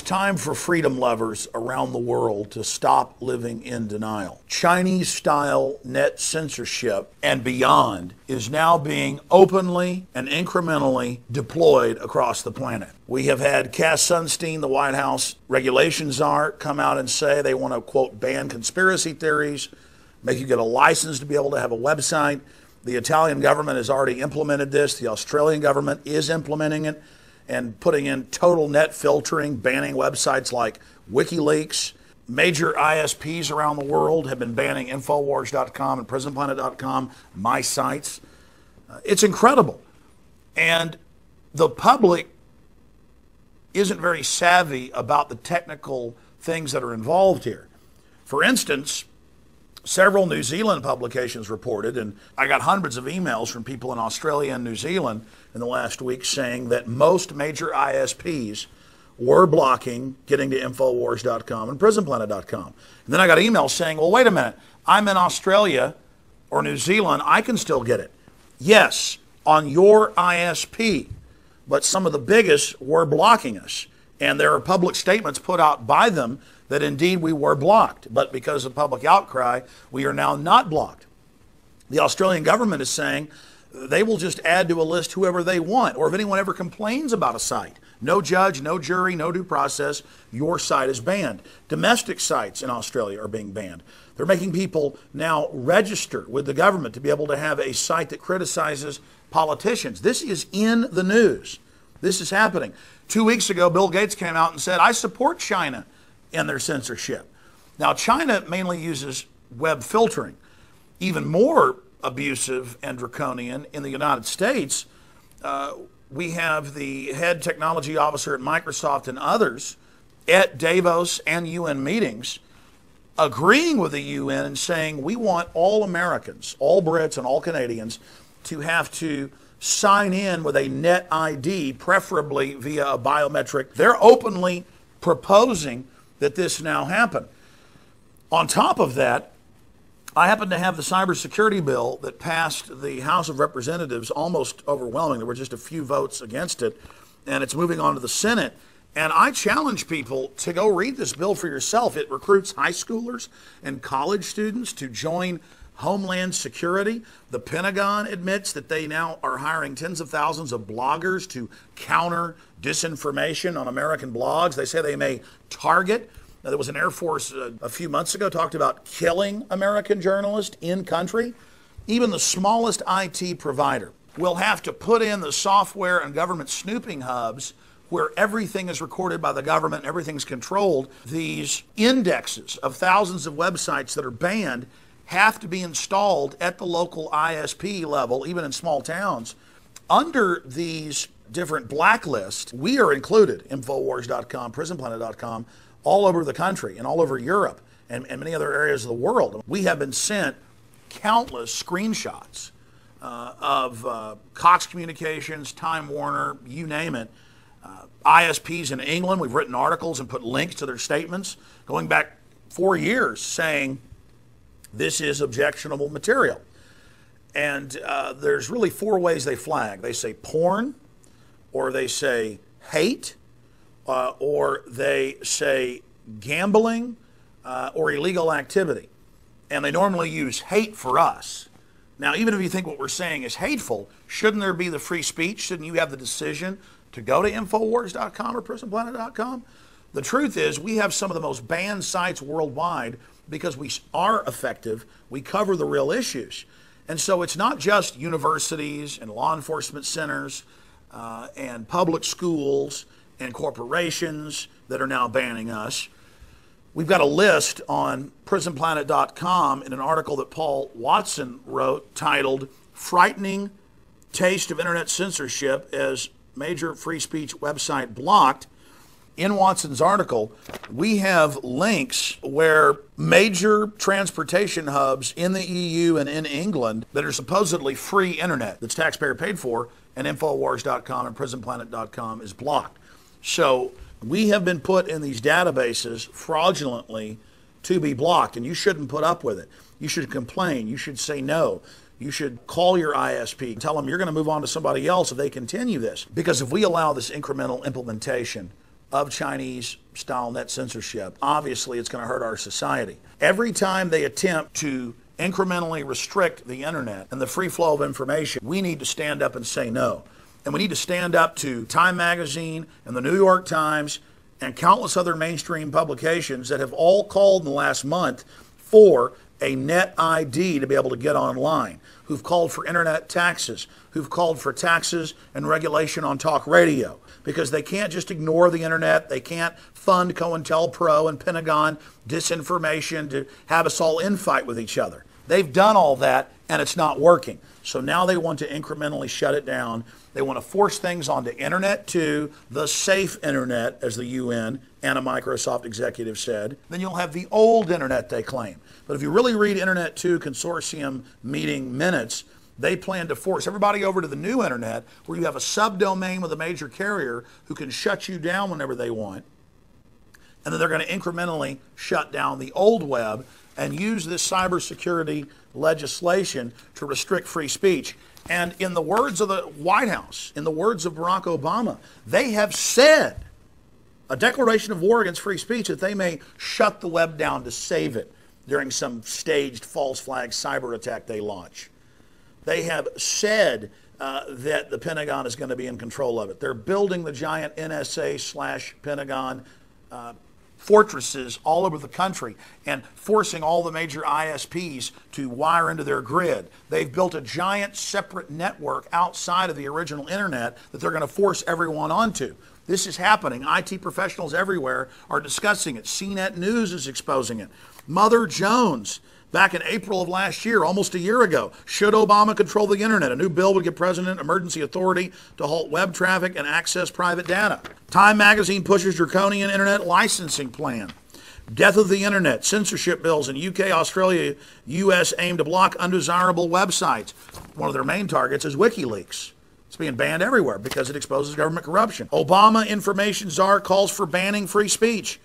time for freedom lovers around the world to stop living in denial. Chinese-style net censorship and beyond is now being openly and incrementally deployed across the planet. We have had Cass Sunstein, the White House regulations czar, come out and say they want to, quote, ban conspiracy theories, make you get a license to be able to have a website. The Italian government has already implemented this. The Australian government is implementing it and putting in total net filtering, banning websites like WikiLeaks. Major ISPs around the world have been banning Infowars.com and PrisonPlanet.com, my sites. It's incredible. And the public isn't very savvy about the technical things that are involved here. For instance, several New Zealand publications reported, and I got hundreds of emails from people in Australia and New Zealand in the last week saying that most major ISPs were blocking getting to Infowars.com and PrisonPlanet.com. And then I got emails saying, well, wait a minute, I'm in Australia or New Zealand, I can still get it. Yes, on your ISP, but some of the biggest were blocking us. And there are public statements put out by them that indeed we were blocked, but because of public outcry, we are now not blocked. The Australian government is saying they will just add to a list whoever they want, or if anyone ever complains about a site. No judge, no jury, no due process, your site is banned. Domestic sites in Australia are being banned. They're making people now register with the government to be able to have a site that criticizes politicians. This is in the news. This is happening. 2 weeks ago, Bill Gates came out and said, I support China in their censorship. Now, China mainly uses web filtering. Even more abusive and draconian in the United States, we have the head technology officer at Microsoft and others at Davos and UN meetings agreeing with the UN and saying we want all Americans, all Brits and all Canadians to have to sign in with a net ID, preferably via a biometric. They're openly proposing that this now happen. On top of that, I happen to have the cybersecurity bill that passed the House of Representatives almost overwhelming. There were just a few votes against it, and it's moving on to the Senate. And I challenge people to go read this bill for yourself. It recruits high schoolers and college students to join Homeland Security. The Pentagon admits that they now are hiring tens of thousands of bloggers to counter disinformation on American blogs. They say they may target. Now, there was an Air Force a few months ago talked about killing American journalists in country. Even the smallest IT provider will have to put in the software and government snooping hubs where everything is recorded by the government and everything's controlled. These indexes of thousands of websites that are banned have to be installed at the local ISP level, even in small towns. Under these different blacklists, we are included, Infowars.com, PrisonPlanet.com, all over the country and all over Europe and many other areas of the world. We have been sent countless screenshots of Cox Communications, Time Warner, you name it, ISPs in England. We've written articles and put links to their statements going back 4 years saying this is objectionable material. And there's really 4 ways they flag. They say porn, or they say hate, or they say gambling, or illegal activity. And they normally use hate for us. Now, even if you think what we're saying is hateful, shouldn't there be the free speech? Shouldn't you have the decision to go to Infowars.com or PrisonPlanet.com? The truth is we have some of the most banned sites worldwide because we are effective. We cover the real issues. And so it's not just universities and law enforcement centers and public schools and corporations that are now banning us. We've got a list on PrisonPlanet.com in an article that Paul Watson wrote titled Frightening Taste of Internet Censorship as Major Free Speech Website Blocked. In Watson's article, we have links where major transportation hubs in the EU and in England that are supposedly free internet that's taxpayer paid for, and Infowars.com and PrisonPlanet.com is blocked. So we have been put in these databases fraudulently to be blocked, and you shouldn't put up with it. You should complain. You should say no. You should call your ISP and tell them you're going to move on to somebody else if they continue this. Because if we allow this incremental implementation of Chinese-style net censorship, obviously it's going to hurt our society. Every time they attempt to incrementally restrict the internet and the free flow of information, we need to stand up and say no. And we need to stand up to Time Magazine and the New York Times and countless other mainstream publications that have all called in the last month for a net ID to be able to get online, who've called for internet taxes, who've called for taxes and regulation on talk radio, because they can't just ignore the internet. They can't fund COINTELPRO and Pentagon disinformation to have us all infight with each other. They've done all that, and it's not working. So now they want to incrementally shut it down. They want to force things onto Internet 2, the safe internet, as the UN and a Microsoft executive said. Then you'll have the old internet, they claim. But if you really read Internet 2 consortium meeting minutes, they plan to force everybody over to the new internet, where you have a subdomain with a major carrier who can shut you down whenever they want. And then they're going to incrementally shut down the old web and use this cybersecurity legislation to restrict free speech. And in the words of the White House, in the words of Barack Obama, they have said a declaration of war against free speech, that they may shut the web down to save it during some staged false flag cyber attack they launch. They have said that the Pentagon is going to be in control of it. They're building the giant NSA/Pentagon fortresses all over the country and forcing all the major ISPs to wire into their grid. They've built a giant separate network outside of the original internet that they're going to force everyone onto. This is happening. IT professionals everywhere are discussing it. CNET News is exposing it. Mother Jones, back in April of last year, almost a year ago, should Obama control the internet? A new bill would give President emergency authority to halt web traffic and access private data. Time Magazine pushes draconian internet licensing plan. Death of the internet. Censorship bills in UK, Australia, US aim to block undesirable websites. One of their main targets is WikiLeaks. It's being banned everywhere because it exposes government corruption. Obama information czar calls for banning free speech.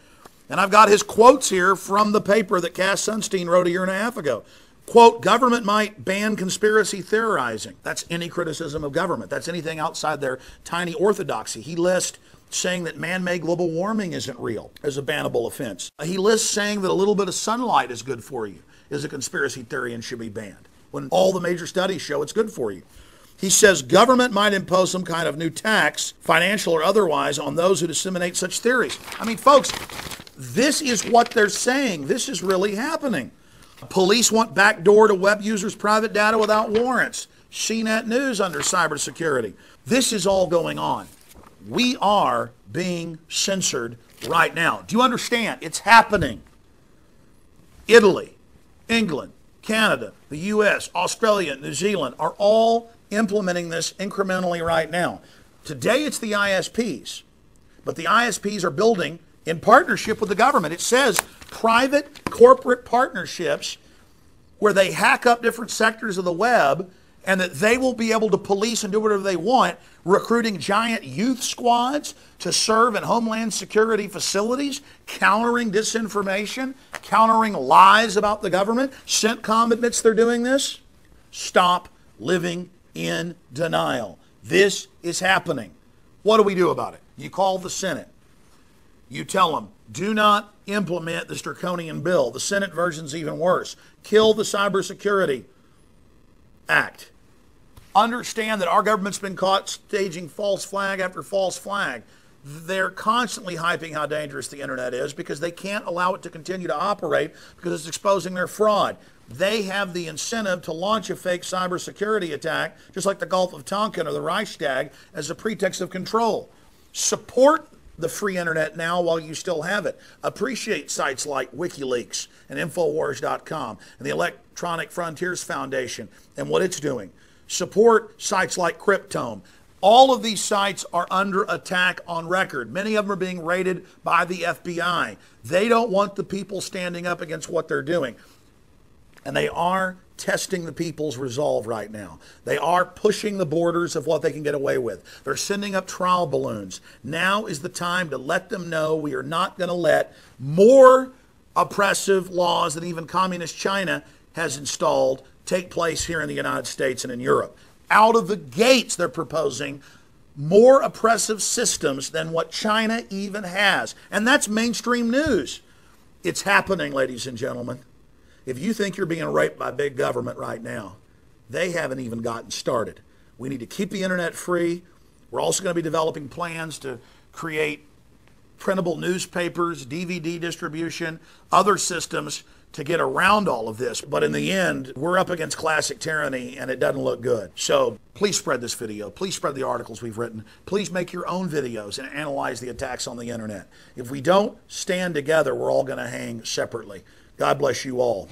And I've got his quotes here from the paper that Cass Sunstein wrote a year and a half ago. Quote, government might ban conspiracy theorizing. That's any criticism of government. That's anything outside their tiny orthodoxy. He lists saying that man-made global warming isn't real as a bannable offense. He lists saying that a little bit of sunlight is good for you is a conspiracy theory and should be banned, when all the major studies show it's good for you. He says government might impose some kind of new tax, financial or otherwise, on those who disseminate such theories. I mean, folks, this is what they're saying. This is really happening. Police want backdoor to web users' private data without warrants. CNET News under cybersecurity. This is all going on. We are being censored right now. Do you understand? It's happening. Italy, England, Canada, the US, Australia, New Zealand are all implementing this incrementally right now. Today it's the ISPs, but the ISPs are building in partnership with the government. It says private corporate partnerships where they hack up different sectors of the web and that they will be able to police and do whatever they want, recruiting giant youth squads to serve in homeland security facilities, countering disinformation, countering lies about the government. CENTCOM admits they're doing this. Stop living in denial. This is happening. What do we do about it? You call the Senate. You tell them, do not implement this draconian bill. The Senate version's even worse. Kill the Cybersecurity Act. Understand that our government's been caught staging false flag after false flag. They're constantly hyping how dangerous the internet is because they can't allow it to continue to operate because it's exposing their fraud. They have the incentive to launch a fake cybersecurity attack, just like the Gulf of Tonkin or the Reichstag, as a pretext of control. Support the free internet now while you still have it. Appreciate sites like WikiLeaks and Infowars.com and the Electronic Frontiers Foundation and what it's doing. Support sites like Cryptome. All of these sites are under attack on record. Many of them are being raided by the FBI. They don't want the people standing up against what they're doing. And they are testing the people's resolve right now. They are pushing the borders of what they can get away with. They're sending up trial balloons. Now is the time to let them know we are not going to let more oppressive laws that even communist China has installed take place here in the United States and in Europe. Out of the gates, they're proposing more oppressive systems than what China even has. And that's mainstream news. It's happening, ladies and gentlemen. If you think you're being raped by big government right now, they haven't even gotten started. We need to keep the internet free. We're also going to be developing plans to create printable newspapers, DVD distribution, other systems to get around all of this. But in the end, we're up against classic tyranny, and it doesn't look good. So please spread this video. Please spread the articles we've written. Please make your own videos and analyze the attacks on the internet. If we don't stand together, we're all going to hang separately. God bless you all.